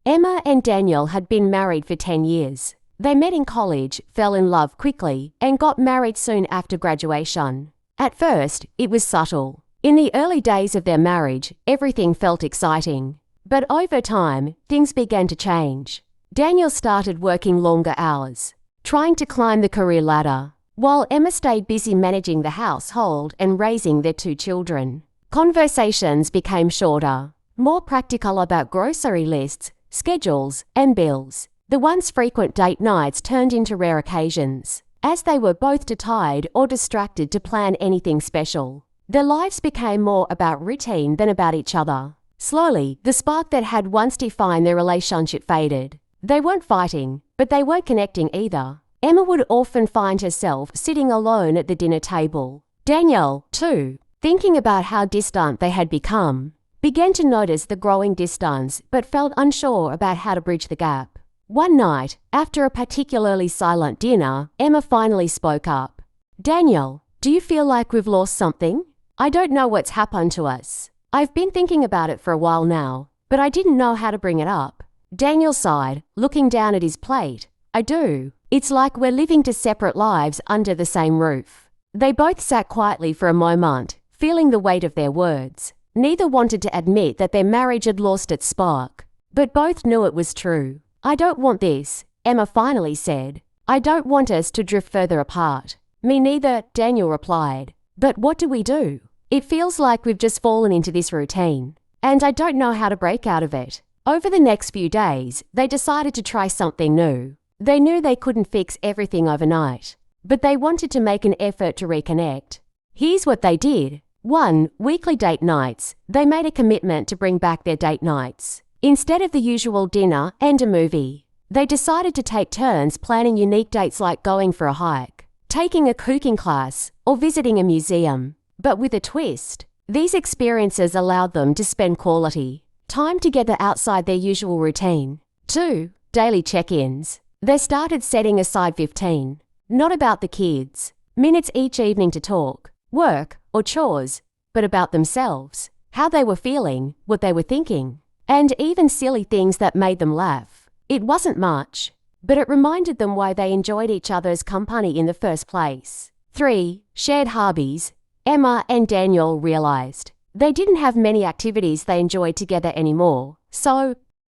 Emma and Daniel had been married for 10 years. They met in college, fell in love quickly, and got married soon after graduation. At first, it was subtle. In the early days of their marriage, everything felt exciting. But over time, things began to change. Daniel started working longer hours, trying to climb the career ladder, while Emma stayed busy managing the household and raising their 2 children. Conversations became shorter, more practical about grocery lists, schedules, and bills. The once frequent date nights turned into rare occasions, as they were both too tired or distracted to plan anything special. Their lives became more about routine than about each other. Slowly, the spark that had once defined their relationship faded. They weren't fighting, but they weren't connecting either. Emma would often find herself sitting alone at the dinner table. Daniel, too, thinking about how distant they had become, began to notice the growing distance but felt unsure about how to bridge the gap. One night, after a particularly silent dinner, Emma finally spoke up. "Daniel, do you feel like we've lost something? I don't know what's happened to us. I've been thinking about it for a while now, but I didn't know how to bring it up." Daniel sighed, looking down at his plate. "I do. It's like we're living 2 separate lives under the same roof." They both sat quietly for a moment, feeling the weight of their words. Neither wanted to admit that their marriage had lost its spark, but both knew it was true. "I don't want this," Emma finally said. "I don't want us to drift further apart." "Me neither," Daniel replied. "But what do we do? It feels like we've just fallen into this routine, and I don't know how to break out of it." Over the next few days, they decided to try something new. They knew they couldn't fix everything overnight, but they wanted to make an effort to reconnect. Here's what they did. 1. Weekly date nights. They made a commitment to bring back their date nights. Instead of the usual dinner and a movie, they decided to take turns planning unique dates like going for a hike, taking a cooking class, or visiting a museum. But with a twist, these experiences allowed them to spend quality time together outside their usual routine. 2. Daily check-ins. They started setting aside 15, not about the kids, minutes each evening to talk, work, or chores, but about themselves, how they were feeling, what they were thinking, and even silly things that made them laugh. It wasn't much, but it reminded them why they enjoyed each other's company in the first place. 3. Shared hobbies. Emma and Daniel realized they didn't have many activities they enjoyed together anymore, so